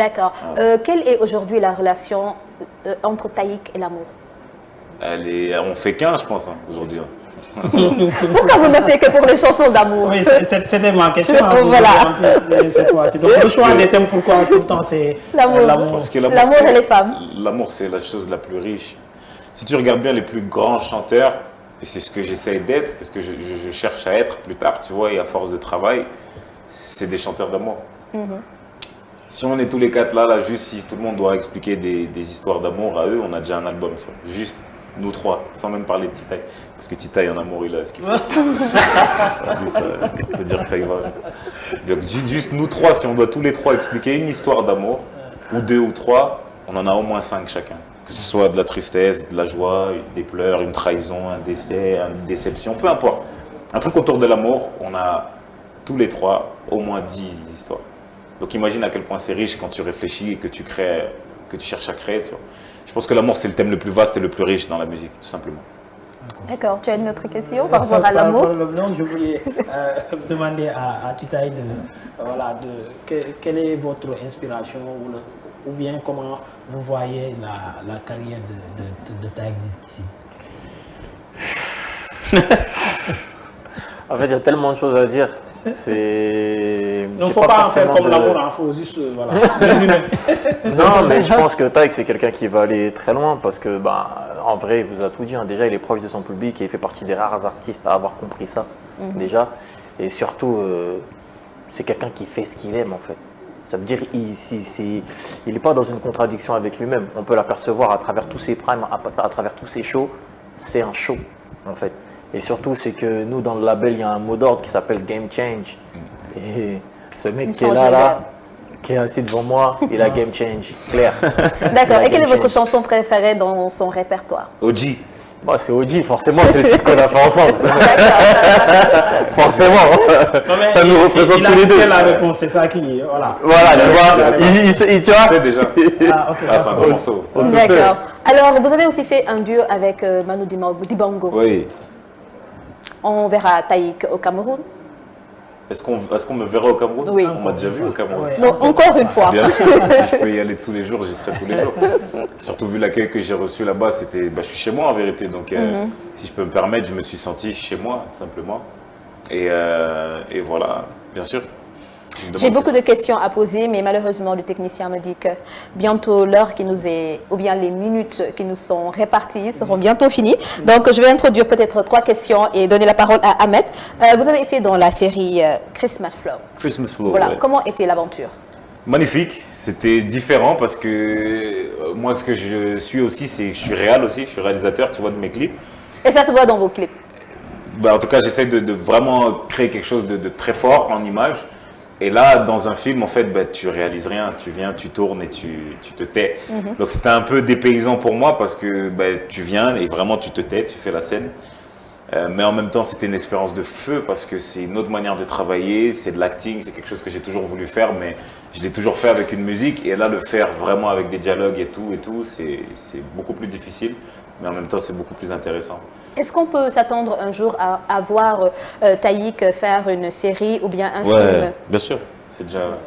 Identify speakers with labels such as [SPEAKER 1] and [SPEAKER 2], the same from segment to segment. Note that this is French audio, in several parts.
[SPEAKER 1] D'accord. Quelle est aujourd'hui la relation entre Taïk et l'amour?
[SPEAKER 2] On fait qu'un, je pense, hein, aujourd'hui.
[SPEAKER 1] Pourquoi vous n'appelez que pour les chansons d'amour?
[SPEAKER 3] Oui, c'était ma question.
[SPEAKER 1] Voilà.
[SPEAKER 3] Cette fois-ci. Donc, le choix des thèmes, pourquoi tout le temps, c'est l'amour.
[SPEAKER 2] Parce que
[SPEAKER 1] l'amour et les femmes.
[SPEAKER 2] L'amour, c'est la chose la plus riche. Si tu regardes bien les plus grands chanteurs, et c'est ce que j'essaie d'être, c'est ce que je cherche à être plus tard, tu vois, et à force de travail, c'est des chanteurs d'amour. Si on est tous les quatre là, juste si tout le monde doit expliquer des histoires d'amour à eux, on a déjà un album, tu vois. Juste nous trois, sans même parler de Titaï. Parce que Titaï en amour, il a ce qu'il faut. On peut dire que ça y va. Donc, juste nous trois, si on doit tous les trois expliquer une histoire d'amour, ou deux ou trois, on en a au moins 5 chacun. Que ce soit de la tristesse, de la joie, des pleurs, une trahison, un décès, une déception, peu importe. Un truc autour de l'amour, on a tous les trois au moins 10 histoires. Donc imagine à quel point c'est riche quand tu réfléchis et que tu crées, que tu cherches à créer. Tu vois. Je pense que l'amour, c'est le thème le plus vaste et le plus riche dans la musique, tout simplement.
[SPEAKER 1] D'accord. Tu as une autre question par rapport à l'amour?
[SPEAKER 3] Non, je voulais demander à Titaï quelle est votre inspiration ou bien comment vous voyez la carrière de Taïk jusqu'ici.
[SPEAKER 4] En fait, il y a tellement de choses à dire. Il
[SPEAKER 3] ne faut pas en faire comme l'amour, il faut juste résumer.
[SPEAKER 4] Non, mais je pense que Taïk, c'est quelqu'un qui va aller très loin parce que, en vrai, il vous a tout dit. Hein. Déjà, il est proche de son public et il fait partie des rares artistes à avoir compris ça, déjà. Et surtout, c'est quelqu'un qui fait ce qu'il aime, en fait. Ça veut dire qu'il n'est pas dans une contradiction avec lui-même. On peut l'apercevoir à travers tous ses primes, à travers tous ses shows. C'est un show, en fait. Et surtout, c'est que nous, dans le label, il y a un mot d'ordre qui s'appelle Game Change. Et ce mec qui est là, qui est assis devant moi, il a Game Change, clair.
[SPEAKER 1] D'accord. Et quelle est votre chanson préférée dans son répertoire?
[SPEAKER 2] OG.
[SPEAKER 4] C'est OG, forcément, c'est le titre qu'on a fait ensemble. Forcément.
[SPEAKER 3] Non,
[SPEAKER 4] ça nous représente tous les deux.
[SPEAKER 3] La réponse, c'est ça qui... Voilà,
[SPEAKER 4] tu vois, tu vois.
[SPEAKER 2] C'est déjà. C'est un gros morceau.
[SPEAKER 1] D'accord. Alors, vous avez aussi fait un duo avec Manu Dibango.
[SPEAKER 2] Oui.
[SPEAKER 1] On verra Taïk au Cameroun.
[SPEAKER 2] Est-ce qu'on me verra au Cameroun?
[SPEAKER 1] Oui.
[SPEAKER 2] On m'a déjà vu au Cameroun.
[SPEAKER 1] Oui. Bon, encore une fois.
[SPEAKER 2] Bien sûr, si je peux y aller tous les jours, j'y serai tous les jours. Surtout vu l'accueil que j'ai reçu là-bas, je suis chez moi en vérité. Donc si je peux me permettre, je me suis senti chez moi, simplement. Et voilà, bien sûr.
[SPEAKER 1] J'ai beaucoup de questions à poser, mais malheureusement, le technicien me dit que bientôt l'heure qui nous est, ou bien les minutes qui nous sont réparties seront bientôt finies. Donc, je vais introduire peut-être 3 questions et donner la parole à Ahmed. Vous avez été dans la série Christmas Flow.
[SPEAKER 2] Christmas Flow.
[SPEAKER 1] Voilà.
[SPEAKER 2] Ouais.
[SPEAKER 1] Comment était l'aventure?
[SPEAKER 2] Magnifique. C'était différent parce que moi, ce que je suis aussi, c'est que je suis je suis réalisateur, tu vois, de mes clips.
[SPEAKER 1] Et ça se voit dans vos clips?
[SPEAKER 2] En tout cas, j'essaie de vraiment créer quelque chose de très fort en image. Et là, dans un film, en fait, tu réalises rien. Tu viens, tu tournes et tu te tais. Donc, c'était un peu dépaysant pour moi parce que tu viens et vraiment, tu te tais, tu fais la scène. Mais en même temps, c'était une expérience de feu parce que c'est une autre manière de travailler, c'est de l'acting, c'est quelque chose que j'ai toujours voulu faire, mais je l'ai toujours fait avec une musique. Et là, le faire vraiment avec des dialogues et tout, c'est beaucoup plus difficile. Mais en même temps, c'est beaucoup plus intéressant.
[SPEAKER 1] Est-ce qu'on peut s'attendre un jour à voir Taïk faire une série ou bien un film?
[SPEAKER 2] Bien sûr. C'est déjà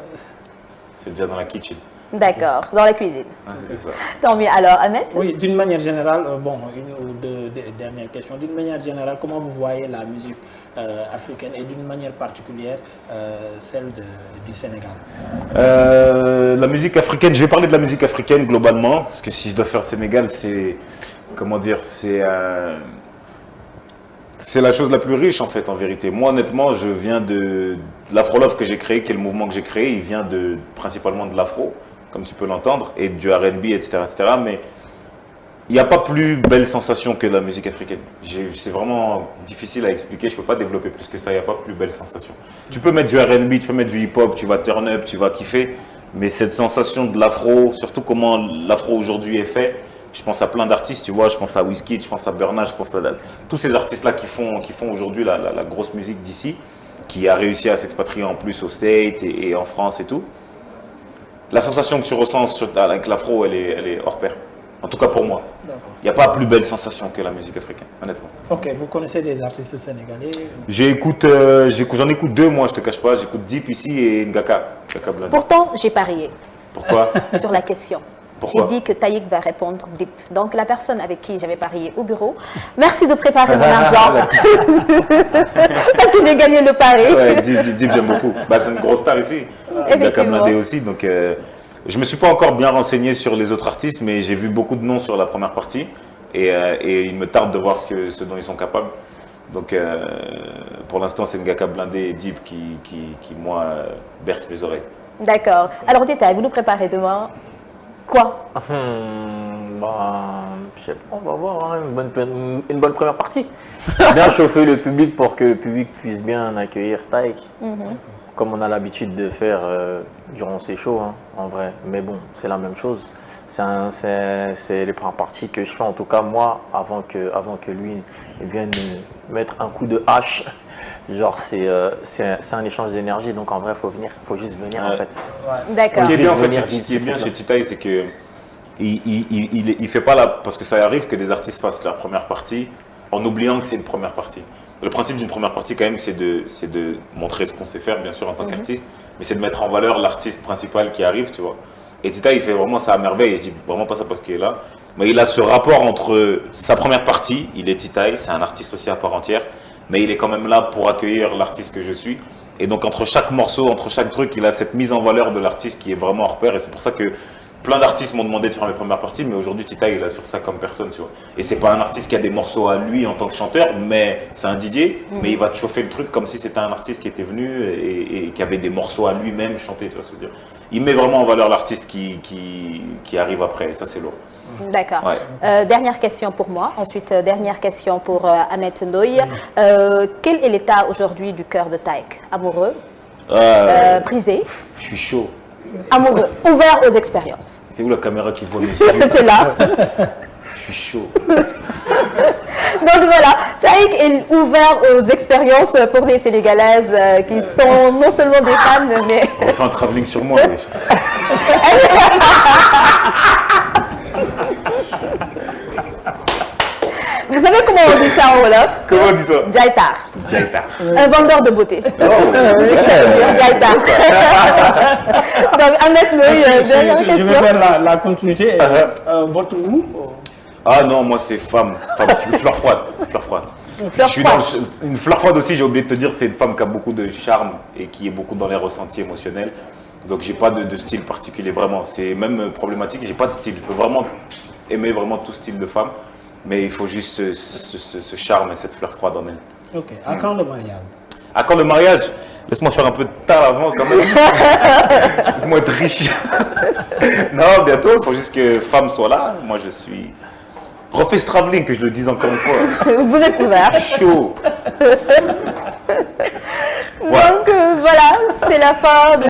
[SPEAKER 2] dans la kitchen.
[SPEAKER 1] D'accord, dans la cuisine.
[SPEAKER 2] C'est ça.
[SPEAKER 1] Tant mieux. Alors, Ahmed?
[SPEAKER 3] Oui, d'une manière générale, une ou deux dernières questions. D'une manière générale, comment vous voyez la musique africaine et d'une manière particulière celle du Sénégal?
[SPEAKER 2] La musique africaine, je vais parler de la musique africaine globalement, parce que si je dois faire Sénégal, c'est, comment dire, c'est la chose la plus riche en fait, en vérité. Moi, honnêtement, je viens de l'Afro-Love que j'ai créé, qui est le mouvement que j'ai créé, il vient principalement de l'Afro, comme tu peux l'entendre, et du R&B, etc., etc. Mais il n'y a pas plus belle sensation que la musique africaine. C'est vraiment difficile à expliquer, je ne peux pas développer plus que ça, il n'y a pas plus belle sensation. Tu peux mettre du R&B, tu peux mettre du hip-hop, tu vas turn up, tu vas kiffer, mais cette sensation de l'Afro, surtout comment l'Afro aujourd'hui est fait, je pense à plein d'artistes, tu vois, je pense à Wizkid, je pense à Burna, je pense à tous ces artistes-là qui font aujourd'hui la grosse musique d'ici, qui a réussi à s'expatrier en plus au States et en France et tout. La sensation que tu ressens avec l'Afro, elle est hors pair. En tout cas pour moi. Il n'y a pas plus belle sensation que la musique africaine, honnêtement.
[SPEAKER 3] Ok, vous connaissez des artistes sénégalais?
[SPEAKER 2] J'en écoute 2, moi, je te cache pas. J'écoute Deep ici et Ngaka.
[SPEAKER 1] Pourtant, j'ai parié.
[SPEAKER 2] Pourquoi?
[SPEAKER 1] sur la question. J'ai
[SPEAKER 2] Pourquoi?
[SPEAKER 1] dit que Taïk va répondre Dip. Donc la personne avec qui j'avais parié au bureau, merci de préparer mon argent. Parce que j'ai gagné le pari.
[SPEAKER 2] Ouais, Dip, j'aime beaucoup. Bah, c'est une grosse star ici. Gaka Blindé aussi. Donc, je me suis pas encore bien renseigné sur les autres artistes, mais j'ai vu beaucoup de noms sur la première partie. Et il me tarde de voir ce dont ils sont capables. Donc, pour l'instant, c'est Gaka Blindé et Dip qui moi, bercent mes oreilles.
[SPEAKER 1] D'accord. Alors, Tita, vous nous préparez demain quoi?
[SPEAKER 4] Je sais pas, on va voir, hein, une bonne première partie. Bien chauffer le public pour que le public puisse bien accueillir Taïk, comme on a l'habitude de faire durant ces shows, hein, en vrai. Mais bon, c'est la même chose. C'est les premières parties que je fais, en tout cas moi, avant que lui vienne mettre un coup de hache. Genre, c'est un échange d'énergie, donc en vrai, faut juste venir en fait.
[SPEAKER 1] D'accord.
[SPEAKER 2] Ce qui est bien, en fait,
[SPEAKER 4] Venir
[SPEAKER 2] ce qui est bien
[SPEAKER 4] vite,
[SPEAKER 2] chez Titaï, c'est que il fait pas parce que ça arrive que des artistes fassent leur première partie en oubliant que c'est une première partie. Le principe d'une première partie, quand même, c'est de montrer ce qu'on sait faire, bien sûr, en tant qu'artiste, mais c'est de mettre en valeur l'artiste principal qui arrive, tu vois. Et Titaï, il fait vraiment ça à merveille, et je dis vraiment pas ça parce qu'il est là, mais il a ce rapport entre sa première partie, il est Titaï, c'est un artiste aussi à part entière, mais il est quand même là pour accueillir l'artiste que je suis. Et donc, entre chaque morceau, entre chaque truc, il a cette mise en valeur de l'artiste qui est vraiment hors pair. Et c'est pour ça que plein d'artistes m'ont demandé de faire mes premières parties, mais aujourd'hui, Tita, il a sur ça comme personne, tu vois. Et c'est pas un artiste qui a des morceaux à lui en tant que chanteur, mais c'est un DJ, mais il va te chauffer le truc comme si c'était un artiste qui était venu et qui avait des morceaux à lui-même chantés, tu vois ce que je veux dire. Il met vraiment en valeur l'artiste qui arrive après, et ça, c'est lourd.
[SPEAKER 1] D'accord.
[SPEAKER 2] Ouais.
[SPEAKER 1] Dernière question pour moi. Ensuite, dernière question pour Ahmed Ndoye. Quel est l'état aujourd'hui du cœur de Taïk? Amoureux, brisé,
[SPEAKER 2] Je suis chaud.
[SPEAKER 1] amoureux, ouvert aux expériences.
[SPEAKER 2] C'est où la caméra qui voit mes yeux?
[SPEAKER 1] C'est là.
[SPEAKER 2] Je suis chaud.
[SPEAKER 1] Donc voilà, Taïk est ouvert aux expériences pour les Sénégalaises qui sont non seulement des fans, mais...
[SPEAKER 2] On va faire un travelling sur moi, oui.
[SPEAKER 1] Vous savez comment on dit ça en Wolof?
[SPEAKER 2] Comment on dit ça?
[SPEAKER 1] Jaitar.
[SPEAKER 2] Jaita.
[SPEAKER 1] Un vendeur de beauté. C'est ce que ça veut dire, Jaitar. Donc Ahmed Ndoye, dernière
[SPEAKER 3] Je vais
[SPEAKER 1] question.
[SPEAKER 3] faire la continuité. Votre goût?
[SPEAKER 2] Ah non, moi c'est femme fleur froide. Fleur froide.
[SPEAKER 1] Fleur
[SPEAKER 2] Je suis
[SPEAKER 1] froide.
[SPEAKER 2] une fleur froide aussi, j'ai oublié de te dire, c'est une femme qui a beaucoup de charme et qui est beaucoup dans les ressentis émotionnels. Donc j'ai pas de style particulier, vraiment. C'est même problématique, j'ai pas de style. Je peux vraiment aimer vraiment tout style de femme, mais il faut juste ce charme et cette fleur froide en elle.
[SPEAKER 3] Ok. À quand le mariage?
[SPEAKER 2] À quand le mariage? Laisse-moi faire un peu de tas avant quand même. Laisse-moi être riche. Non, bientôt, il faut juste que femme soit là. Moi je suis... Refais ce travelling, que je le dise encore une fois.
[SPEAKER 1] Vous êtes ouvert.
[SPEAKER 2] Chaud.
[SPEAKER 1] Donc voilà, c'est la fin de